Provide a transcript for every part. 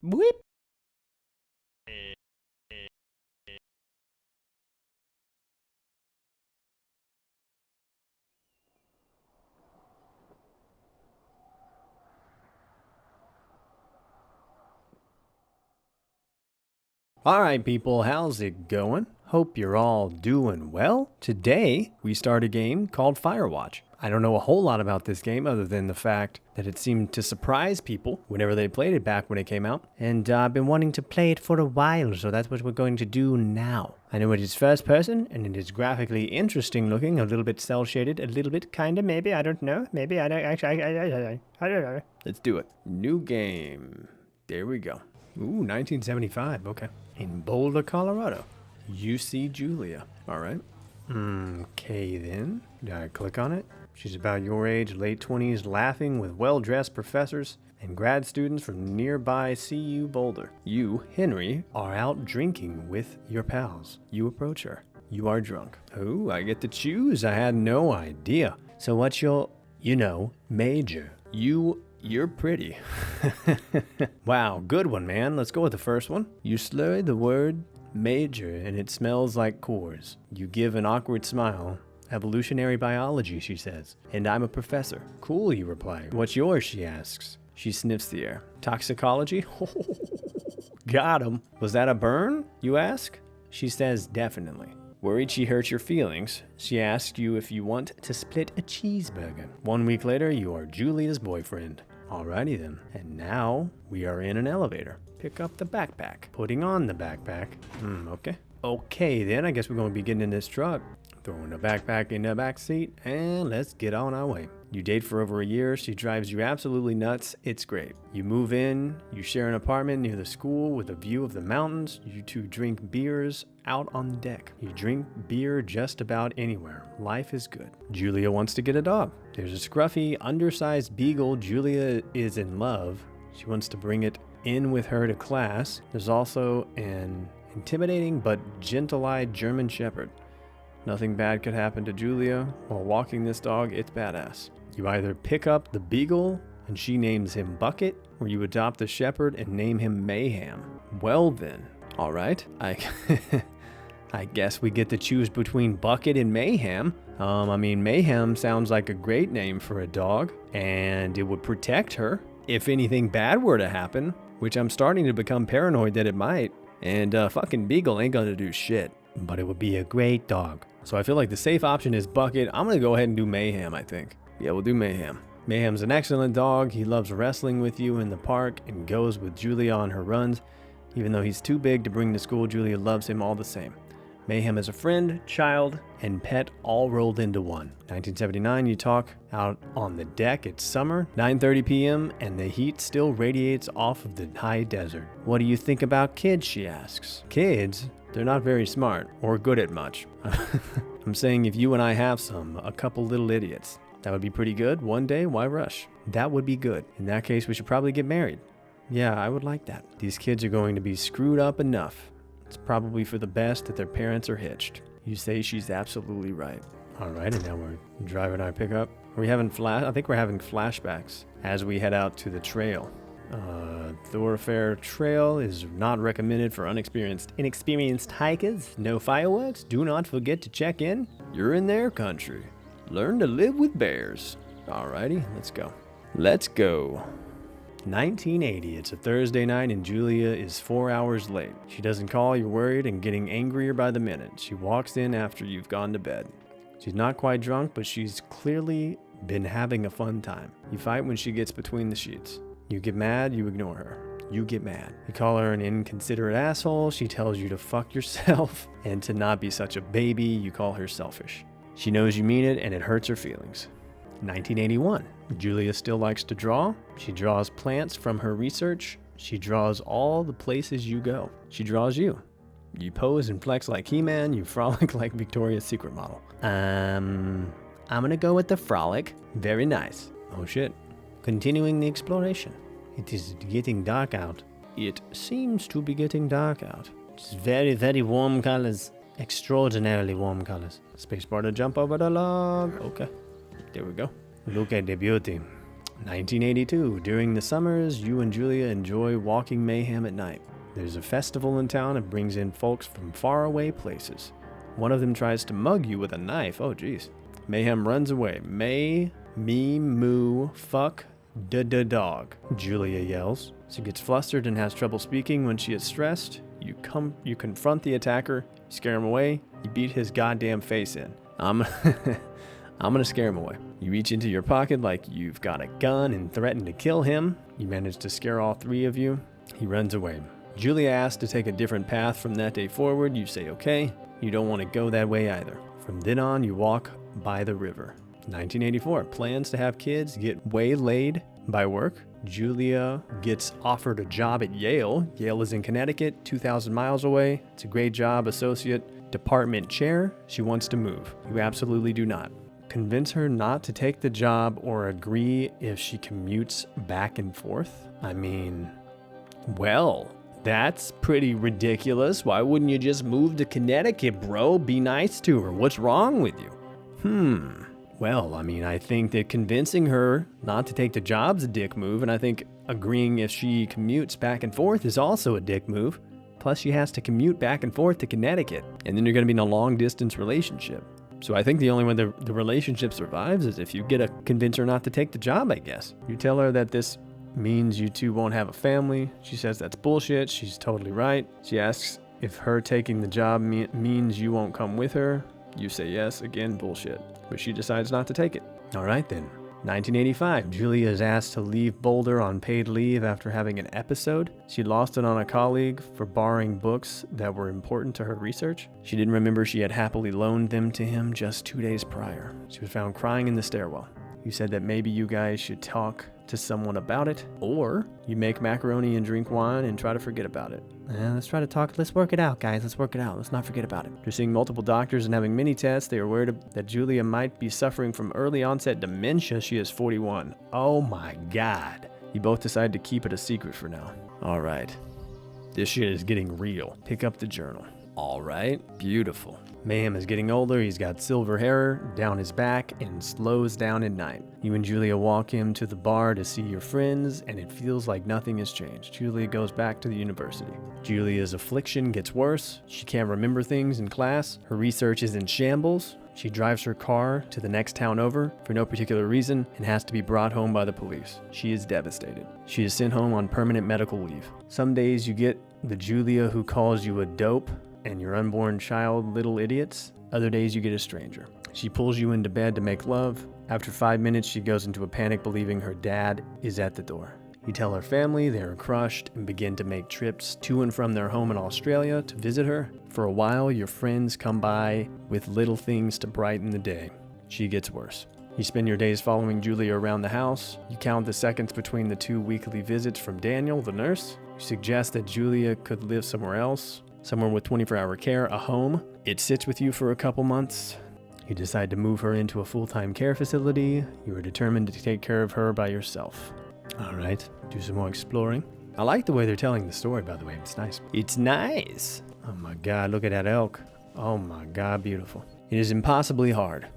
Whip. Alright people, how's it going? Hope you're all doing well. Today, we start a game called Firewatch. I don't know a whole lot about this game other than the fact that it seemed to surprise people whenever they played it back when it came out. And I've been wanting to play it for a while, so that's what we're going to do now. I know it is first person, and it is graphically interesting looking, a little bit cel-shaded, a little bit, kinda, maybe, I don't know. Maybe, I don't, actually, I don't know. Let's do it. New game. There we go. Ooh, 1975, okay. In Boulder, Colorado. UC Julia. All right. Okay, then. Do I click on it? She's about your age, late 20s, laughing with well-dressed professors and grad students from nearby CU Boulder. You, Henry, are out drinking with your pals. You approach her. You are drunk. Oh, I get to choose. I had no idea. So what's your, major? You're pretty. Wow, good one, man. Let's go with the first one. You slur the word major and it smells like Coors. You give an awkward smile. Evolutionary biology, she says. And I'm a professor. Cool, you reply. What's yours, she asks. She sniffs the air. Toxicology? Got him. Was that a burn, you ask? She says definitely. Worried she hurt your feelings, she asks you if you want to split a cheeseburger. 1 week later, you are Julia's boyfriend. Alrighty then. And now we are in an elevator. Pick up the backpack. Putting on the backpack. Okay. Okay then, I guess we're going to be getting in this truck. Throwing the backpack in the back seat, and let's get on our way. You date for over a year. She drives you absolutely nuts. It's great. You move in. You share an apartment near the school with a view of the mountains. You two drink beers out on the deck. You drink beer just about anywhere. Life is good. Julia wants to get a dog. There's a scruffy, undersized beagle. Julia is in love. She wants to bring it in with her to class. There's also an intimidating but gentle-eyed German shepherd. Nothing bad could happen to Julia. While walking this dog, it's badass. You either pick up the beagle and she names him Bucket, or you adopt the shepherd and name him Mayhem. Well then, alright, I guess we get to choose between Bucket and Mayhem. Mayhem sounds like a great name for a dog, and it would protect her if anything bad were to happen, which I'm starting to become paranoid that it might. And fucking Beagle ain't gonna do shit, but it would be a great dog. So I feel like the safe option is Bucket. I'm gonna go ahead and do Mayhem, I think. Yeah, we'll do Mayhem. Mayhem's an excellent dog. He loves wrestling with you in the park and goes with Julia on her runs. Even though he's too big to bring to school, Julia loves him all the same. Mayhem is a friend, child, and pet all rolled into one. 1979, you talk out on the deck. It's summer, 9:30 p.m., and the heat still radiates off of the high desert. What do you think about kids, she asks. Kids? They're not very smart or good at much. I'm saying if you and I have a couple little idiots, that would be pretty good. One day, why rush? That would be good. In that case, we should probably get married. Yeah, I would like that. These kids are going to be screwed up enough. It's probably for the best that their parents are hitched. You say she's absolutely right. All right, and now we're driving our pickup. Are we having I think we're having flashbacks as we head out to the trail. Thoroughfare trail is not recommended for inexperienced hikers. No fireworks. Do not forget to check in. You're in their country. Learn to live with bears. Alrighty, let's go. Let's go. 1980. It's a Thursday night and Julia is 4 hours late. She doesn't call, you're worried and getting angrier by the minute. She walks in after you've gone to bed. She's not quite drunk, but she's clearly been having a fun time. You fight when she gets between the sheets. You get mad, you ignore her. You get mad. You call her an inconsiderate asshole. She tells you to fuck yourself and to not be such a baby. You call her selfish. She knows you mean it and it hurts her feelings. 1981. Julia still likes to draw. She draws plants from her research. She draws all the places you go. She draws you. You pose and flex like He-Man. You frolic like Victoria's Secret model. I'm gonna go with the frolic. Very nice. Oh shit. Continuing the exploration. It is getting dark out. It seems to be getting dark out. It's very, very warm colors. Extraordinarily warm colors. Spacebar to jump over the log. Okay. There we go. Look at the beauty. 1982. During the summers, you and Julia enjoy walking mayhem at night. There's a festival in town and brings in folks from faraway places. One of them tries to mug you with a knife. Oh, geez. Mayhem runs away. Me, moo, fuck, dog, Julia yells. She gets flustered and has trouble speaking when she is stressed. You confront the attacker, scare him away, you beat his goddamn face in. I'm gonna scare him away. You reach into your pocket like you've got a gun and threaten to kill him. You manage to scare all three of you. He runs away. Julia asks to take a different path from that day forward. You say okay. You don't want to go that way either. From then on, you walk by the river. 1984. Plans to have kids get waylaid by work. Julia gets offered a job at Yale. Yale is in Connecticut, 2,000 miles away. It's a great job, associate department chair. She wants to move. You absolutely do not. Convince her not to take the job or agree if she commutes back and forth? I mean, well, that's pretty ridiculous. Why wouldn't you just move to Connecticut, bro? Be nice to her. What's wrong with you? Well, I mean, I think that convincing her not to take the job's a dick move, and I think agreeing if she commutes back and forth is also a dick move. Plus, she has to commute back and forth to Connecticut, and then you're going to be in a long-distance relationship. So I think the only way the relationship survives is if you get to convince her not to take the job, I guess. You tell her that this means you two won't have a family. She says that's bullshit. She's totally right. She asks if her taking the job means you won't come with her. You say yes, again, bullshit. But she decides not to take it. All right then. 1985. Julia is asked to leave Boulder on paid leave after having an episode. She lost it on a colleague for borrowing books that were important to her research. She didn't remember she had happily loaned them to him just 2 days prior. She was found crying in the stairwell. You said that maybe you guys should talk to someone about it, or you make macaroni and drink wine and try to forget about it. Let's work it out, guys. Let's work it out. Let's not forget about it. After seeing multiple doctors and having many tests, they are worried that Julia might be suffering from early onset dementia. She is 41. Oh my God. You both decide to keep it a secret for now. All right. This shit is getting real. Pick up the journal. All right. Beautiful. Mayhem is getting older. He's got silver hair down his back and slows down at night. You and Julia walk him to the bar to see your friends, and it feels like nothing has changed. Julia goes back to the university. Julia's affliction gets worse. She can't remember things in class. Her research is in shambles. She drives her car to the next town over for no particular reason and has to be brought home by the police. She is devastated. She is sent home on permanent medical leave. Some days you get the Julia who calls you a dope and your unborn child little idiots. Other days you get a stranger. She pulls you into bed to make love. After 5 minutes, she goes into a panic believing her dad is at the door. You tell her family they are crushed and begin to make trips to and from their home in Australia to visit her. For a while, your friends come by with little things to brighten the day. She gets worse. You spend your days following Julia around the house. You count the seconds between the 2 weekly visits from Daniel, the nurse. You suggest that Julia could live somewhere else. Somewhere with 24-hour care, a home. It sits with you for a couple months. You decide to move her into a full-time care facility. You are determined to take care of her by yourself. All right, do some more exploring. I like the way they're telling the story, by the way. It's nice. It's nice. Oh my God, look at that elk. Oh my God, beautiful. It is impossibly hard.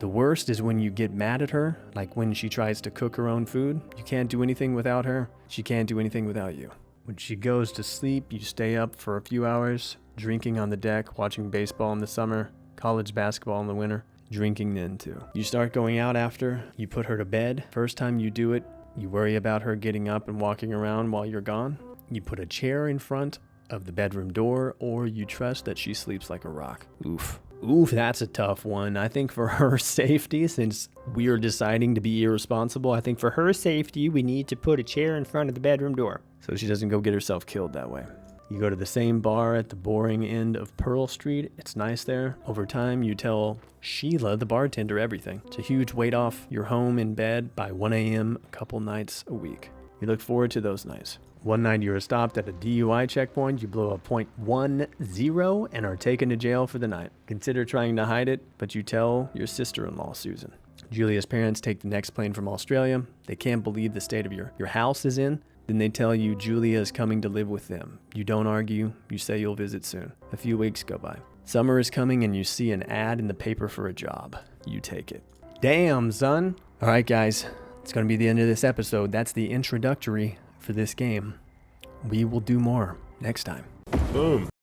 The worst is when you get mad at her, like when she tries to cook her own food. You can't do anything without her. She can't do anything without you. When she goes to sleep, you stay up for a few hours, drinking on the deck, watching baseball in the summer, college basketball in the winter, drinking then too. You start going out after, you put her to bed. First time you do it, you worry about her getting up and walking around while you're gone. You put a chair in front of the bedroom door, or you trust that she sleeps like a rock. Oof, that's a tough one. I think for her safety, since we are deciding to be irresponsible, I think for her safety, we need to put a chair in front of the bedroom door so she doesn't go get herself killed that way. You go to the same bar at the boring end of Pearl Street. It's nice there. Over time, you tell Sheila, the bartender, everything. It's a huge weight off your home in bed by 1 a.m. a couple nights a week. You look forward to those nights. One night you are stopped at a DUI checkpoint. You blow a .10 and are taken to jail for the night. Consider trying to hide it, but you tell your sister-in-law, Susan. Julia's parents take the next plane from Australia. They can't believe the state of your house is in. Then they tell you Julia is coming to live with them. You don't argue. You say you'll visit soon. A few weeks go by. Summer is coming and you see an ad in the paper for a job. You take it. Damn, son. All right, guys. It's going to be the end of this episode. That's the introductory for this game. We will do more next time. Boom.